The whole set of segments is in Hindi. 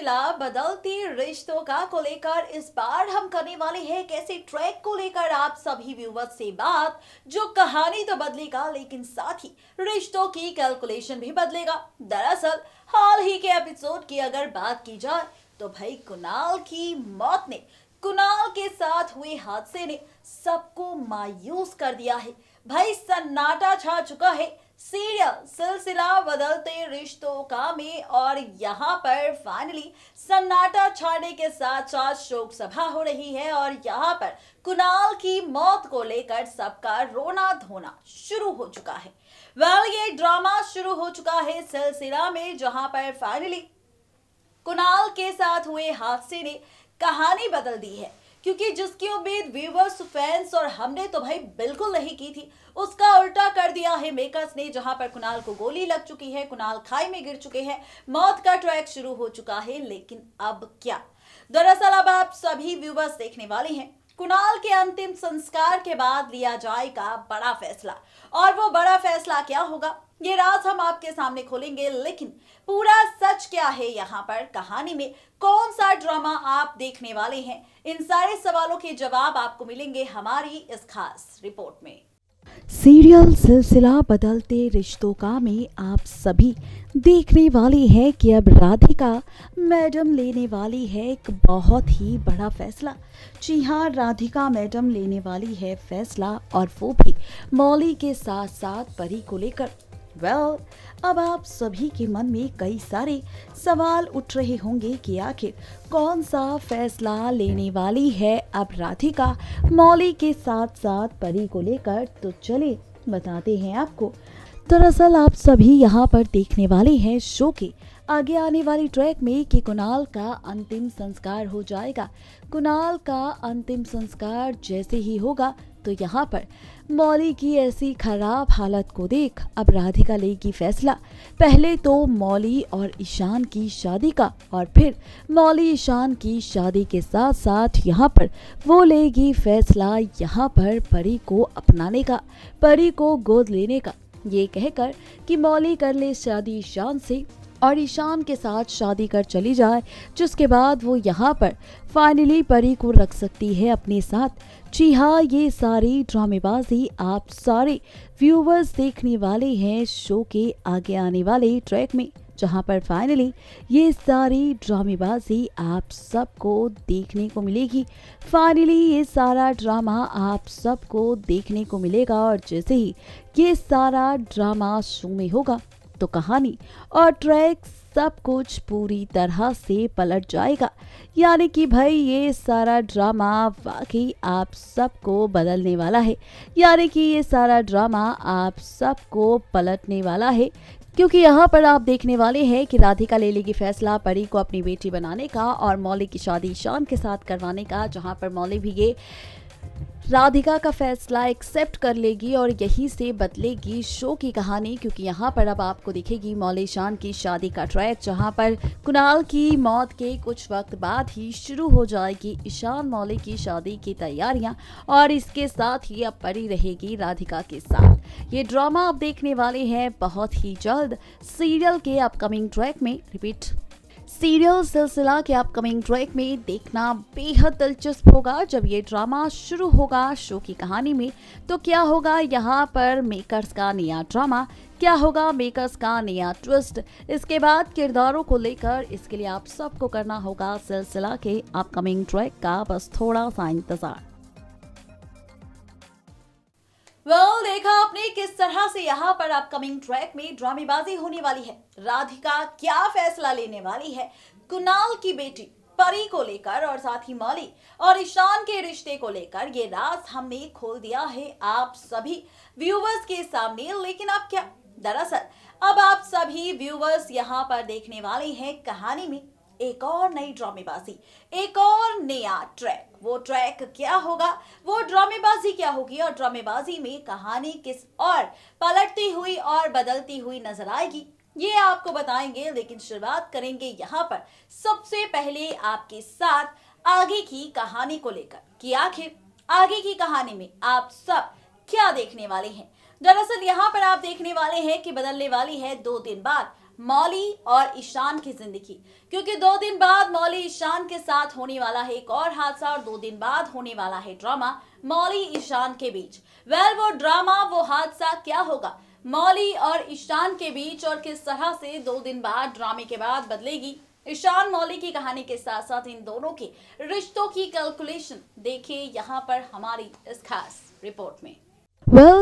सिलसिला बदलते रिश्तों को लेकर इस बार हम करने वाले हैं एक ऐसे ट्रैक को लेकर आप सभी व्यूवर्स से बात, जो कहानी तो बदलेगा लेकिन साथ ही रिश्तों की कैलकुलेशन भी बदलेगा। दरअसल हाल ही के एपिसोड की अगर बात की जाए तो भाई कुणाल की मौत ने, कुणाल के साथ हुए हादसे ने सबको मायूस कर दिया है। भाई सन्नाटा छा चुका है सीरियल सिलसिला बदलते रिश्तों का में, और यहाँ पर फाइनली सन्नाटा छाने के साथ साथ शोक सभा हो रही है और यहाँ पर कुणाल की मौत को लेकर सबका रोना धोना शुरू हो चुका है। ये ड्रामा शुरू हो चुका है सिलसिला में, जहां पर फाइनली कुणाल के साथ हुए हादसे ने कहानी बदल दी है, क्योंकि जिसकी उम्मीद व्यूवर्स, फैंस और हमने तो भाई बिल्कुल नहीं की थी, उसका उल्टा कर दिया है मेकर्स ने। जहां पर कुणाल को गोली लग चुकी है, कुणाल खाई में गिर चुके हैं, मौत का ट्रैक शुरू हो चुका है। लेकिन अब क्या? दरअसल अब आप सभी व्यूवर्स देखने वाले हैं कुणाल के अंतिम संस्कार के बाद लिया जाएगा बड़ा फैसला, और वो बड़ा फैसला क्या होगा ये राज हम आपके सामने खोलेंगे। लेकिन पूरा सच क्या है यहाँ पर, कहानी में कौन सा ड्रामा आप देखने वाले हैं, इन सारे सवालों के जवाब आपको मिलेंगे हमारी इस खास रिपोर्ट में। सीरियल सिलसिला बदलते रिश्तों का में आप सभी देखने वाले हैं कि अब राधिका मैडम लेने वाली है एक बहुत ही बड़ा फैसला। जी हाँ, राधिका मैडम लेने वाली है फैसला, और वो भी मौली के साथ साथ परी को लेकर। अब आप सभी के मन में कई सारे सवाल उठ रहे होंगे कि आखिर कौन सा फैसला लेने वाली है अब राधिका मौली के साथ साथ परी को लेकर। तो चले बताते हैं आपको। दरअसल आप सभी यहाँ पर देखने वाले हैं शो के आगे आने वाली ट्रैक में कि कुणाल का अंतिम संस्कार हो जाएगा। कुणाल का अंतिम संस्कार जैसे ही होगा तो यहाँ पर मौली की ऐसी खराब हालत को देख अब राधिका लेगी फैसला। पहले तो मौली और ईशान की शादी का, और फिर मौली ईशान की शादी के साथ साथ यहाँ पर वो लेगी फैसला यहाँ पर परी को अपनाने का, परी को गोद लेने का, ये कहकर कि मौली कर ले शादी ईशान से और ईशान के साथ शादी कर चली जाए, जिसके बाद वो यहाँ पर फाइनली परी को रख सकती है अपने साथ। जी हाँ, ये सारी ड्रामेबाजी आप सारे व्यूवर्स देखने वाले हैं शो के आगे आने वाले ट्रैक में, जहाँ पर फाइनली ये सारी ड्रामेबाजी आप सबको देखने को मिलेगी। फाइनली ये सारा ड्रामा आप सबको देखने को मिलेगा, और जैसे ही ये सारा ड्रामा शो में होगा तो कहानी और ट्रैक सब कुछ पूरी तरह से पलट जाएगा। यानी कि भाई ये सारा ड्रामा वाकई आप सबको बदलने वाला है, यानी कि ये सारा ड्रामा आप सबको पलटने वाला है, क्योंकि यहाँ पर आप देखने वाले हैं कि राधिका ले लेगी फैसला परी को अपनी बेटी बनाने का और मौली की शादी ईशान के साथ करवाने का, जहाँ पर मौली भी ये राधिका का फैसला एक्सेप्ट कर लेगी और यहीं से बदलेगी शो की कहानी। क्योंकि यहाँ पर अब आपको दिखेगी मौली ईशान की शादी का ट्रैक, जहाँ पर कुणाल की मौत के कुछ वक्त बाद ही शुरू हो जाएगी ईशान मौली की शादी की तैयारियां, और इसके साथ ही अब परी रहेगी राधिका के साथ। ये ड्रामा आप देखने वाले हैं बहुत ही जल्द सीरियल के अपकमिंग ट्रैक में। रिपीट, सीरियल सिलसिला के अपकमिंग ट्रैक में देखना बेहद दिलचस्प होगा। जब ये ड्रामा शुरू होगा शो की कहानी में तो क्या होगा यहाँ पर मेकर्स का नया ड्रामा, क्या होगा मेकर्स का नया ट्विस्ट, इसके बाद किरदारों को लेकर, इसके लिए आप सबको करना होगा सिलसिला के अपकमिंग ट्रैक का बस थोड़ा सा इंतजार। देखा आपने किस तरह से यहाँ पर अपकमिंग ट्रैक में ड्रामेबाजी होने वाली है। राधिका क्या फैसला लेने वाली है कुणाल की बेटी परी को लेकर, और साथ ही मौली और ईशान के रिश्ते को लेकर, ये राज हमने खोल दिया है आप सभी व्यूवर्स के सामने। लेकिन अब क्या? दरअसल अब आप सभी व्यूवर्स यहाँ पर देखने वाले हैं कहानी में एक और नई ड्रामेबाजी, एक और नया ट्रैक। वो ट्रैक क्या होगा, वो ड्रामेबाजी क्या होगी, और ड्रामेबाजी में कहानी किस और पलटती हुई और बदलती हुई नजर आएगी, ये आपको बताएंगे। लेकिन शुरुआत करेंगे यहाँ पर सबसे पहले आपके साथ आगे की कहानी को लेकर कि आखिर आगे की कहानी में आप सब क्या देखने वाले हैं। दरअसल यहाँ पर आप देखने वाले हैं कि बदलने वाली है 2 दिन बाद मौली और ईशान की जिंदगी, क्योंकि 2 दिन बाद मौली ईशान के साथ होने वाला है एक और हादसा और 2 दिन बाद होने वाला है ड्रामा मौली ईशान के बीच। वो ड्रामा, वो हादसा क्या होगा मौली और ईशान के बीच और किस तरह से 2 दिन बाद ड्रामे के बाद बदलेगी ईशान मौली की कहानी के साथ साथ इन दोनों के रिश्तों की कैलकुलेशन, देखिए यहाँ पर हमारी इस खास रिपोर्ट में।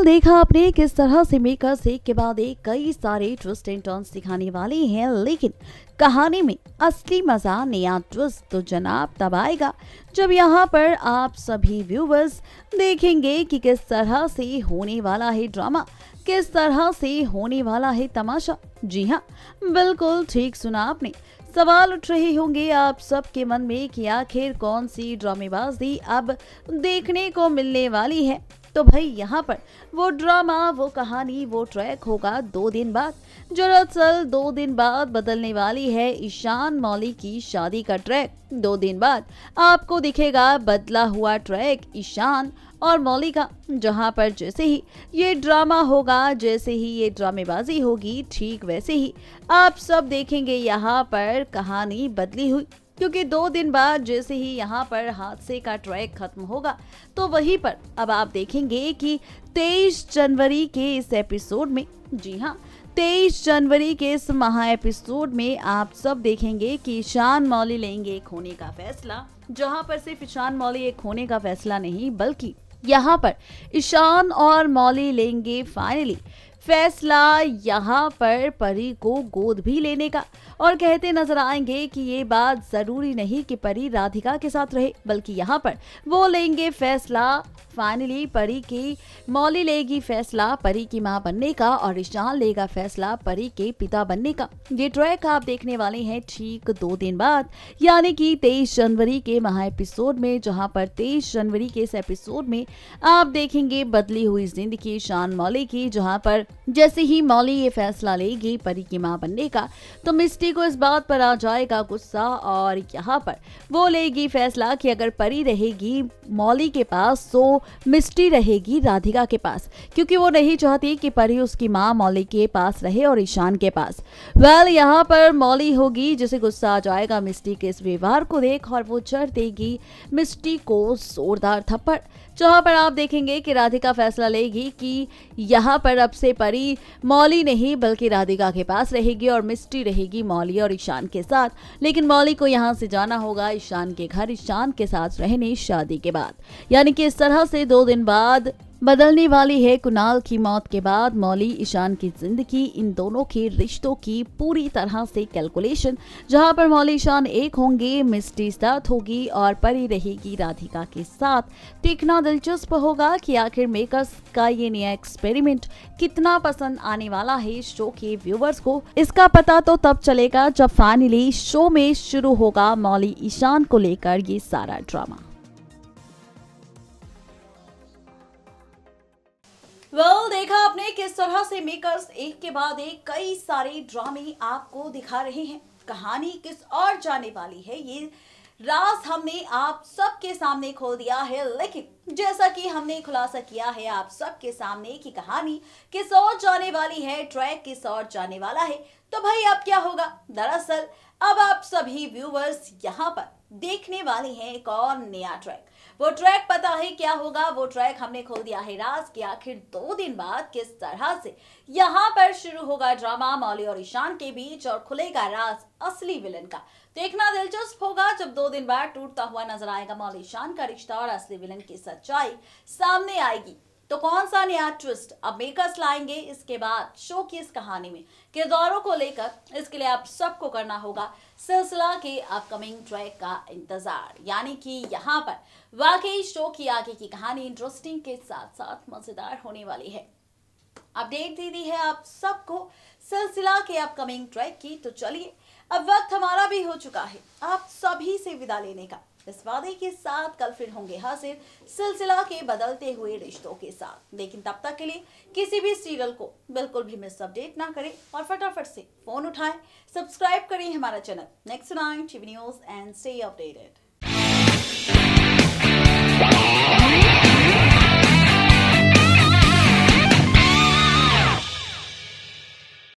देखा आपने किस तरह से मेकर्स एक के बाद एक कई सारे ट्विस्ट एंड टर्न्स दिखाने वाले हैं, लेकिन कहानी में असली मजा, नया ट्विस्ट तो जनाब तब आएगा जब यहाँ पर आप सभी व्यूवर्स देखेंगे कि किस तरह से होने वाला है ड्रामा, किस तरह से होने वाला है तमाशा। जी हाँ, बिल्कुल ठीक सुना आपने। सवाल उठ रहे होंगे आप सबके मन में कि आखिर कौन सी ड्रामेबाजी अब देखने को मिलने वाली है। तो भाई यहाँ पर वो ड्रामा, वो कहानी, वो ट्रैक होगा 2 दिन बाद। दरअसल 2 दिन बाद बदलने वाली है ईशान मौली की शादी का ट्रैक। 2 दिन बाद आपको दिखेगा बदला हुआ ट्रैक ईशान और मौली का, जहां पर जैसे ही ये ड्रामा होगा, जैसे ही ये ड्रामेबाजी होगी, ठीक वैसे ही आप सब देखेंगे यहाँ पर कहानी बदली हुई। क्योंकि 2 दिन बाद जैसे ही यहाँ पर हादसे का ट्रैक खत्म होगा, तो वहीं पर अब आप देखेंगे कि 23 जनवरी के इस एपिसोड में, जी हाँ, 23 जनवरी के इस महा एपिसोड में आप सब देखेंगे कि ईशान मौली लेंगे एक होने का फैसला, जहां पर सिर्फ ईशान मौली एक होने का फैसला नहीं, बल्कि यहाँ पर ईशान और मौली लेंगे फाइनली फैसला यहाँ पर परी को गोद भी लेने का। और कहते नजर आएंगे कि ये बात जरूरी नहीं कि परी राधिका के साथ रहे, बल्कि यहाँ पर वो लेंगे फैसला फाइनली परी की, मौली लेगी फैसला परी की मां बनने का और ईशान लेगा फैसला परी के पिता बनने का। ये ट्रैक आप देखने वाले हैं ठीक 2 दिन बाद, यानी कि 23 जनवरी के महा एपिसोड में, जहां पर 23 जनवरी के इस एपिसोड में आप देखेंगे बदली हुई जिंदगी ईशान मौली की, जहां पर जैसे ही मौली ये फैसला लेगी परी की मां बनने का, तो मिस्टी को इस बात पर आ जाएगा गुस्सा और यहाँ पर वो लेगी फैसला कि अगर परी रहेगी मौली के पास तो मिस्टी रहेगी राधिका के पास, क्योंकि वो नहीं चाहती कि परी उसकी मां मौली के पास रहे और ईशान के पास। यहाँ पर मौली होगी जिसे गुस्सा आ जाएगा मिस्टी के इस व्यवहार को देख, और वो चढ़ देगी मिस्टी को जोरदार थप्पड़, जहां पर आप देखेंगे कि राधिका फैसला लेगी कि यहाँ पर अब से परी मौली नहीं बल्कि राधिका के पास रहेगी और मिस्टी रहेगी मौली और ईशान के साथ। लेकिन मौली को यहाँ से जाना होगा ईशान के घर, ईशान के साथ रहने शादी के बाद। यानी कि इस तरह से 2 दिन बाद बदलने वाली है कुणाल की मौत के बाद मौली ईशान की जिंदगी, इन दोनों के रिश्तों की पूरी तरह से कैलकुलेशन, जहां पर मौली ईशान एक होंगे, मिस्टी साथ होगी और परी रहेगी राधिका के साथ। देखना दिलचस्प होगा कि आखिर मेकर्स का ये नया एक्सपेरिमेंट कितना पसंद आने वाला है शो के व्यूवर्स को। इसका पता तो तब चलेगा जब फाइनली शो में शुरू होगा मौली ईशान को लेकर ये सारा ड्रामा। देखा आपने किस तरह से मेकर्स एक के बाद एक कई सारे ड्रामे आपको दिखा रहे हैं। कहानी किस और जाने वाली है, ये राज हमने आप सबके सामने खोल दिया है, लेकिन जैसा कि हमने खुलासा किया है आप सबके सामने कि कहानी किस और जाने वाली है, ट्रैक किस और जाने वाला है, तो भाई अब क्या होगा। दरअसल अब आप सभी व्यूवर्स यहाँ पर देखने वाले हैं एक और नया ट्रैक। वो ट्रैक पता है क्या होगा, वो ट्रैक हमने खोल दिया है राज कि आखिर 2 दिन बाद किस तरह से यहाँ पर शुरू होगा ड्रामा मौली और ईशान के बीच और खुलेगा राज असली विलन का। देखना दिलचस्प होगा जब 2 दिन बाद टूटता हुआ नजर आएगा मौली ईशान का रिश्ता और असली विलन की सच्चाई सामने आएगी। तो कौन सा नया ट्विस्ट अब मेकर्स लाएंगे इसके बाद शो की इस कहानी में किरदारों को लेकर, इसके लिए आप सबको करना होगा सिलसिला के अपकमिंग ट्रैक का इंतजार। यानी कि यहाँ पर वाकई शो की आगे की कहानी इंटरेस्टिंग के साथ साथ मजेदार होने वाली है। अपडेट दे दी है आप सबको सिलसिला के अपकमिंग ट्रैक की, तो चलिए अब वक्त हमारा भी हो चुका है आप सभी से विदा लेने का। इस वादे के साथ कल फिर होंगे हाजिर सिलसिला के बदलते हुए रिश्तों के साथ। लेकिन तब तक के लिए किसी भी सीरियल को बिल्कुल भी मिस अपडेट ना करें और फटाफट से फोन उठाएं, सब्सक्राइब करें हमारा channel next 9 TV news and stay updated.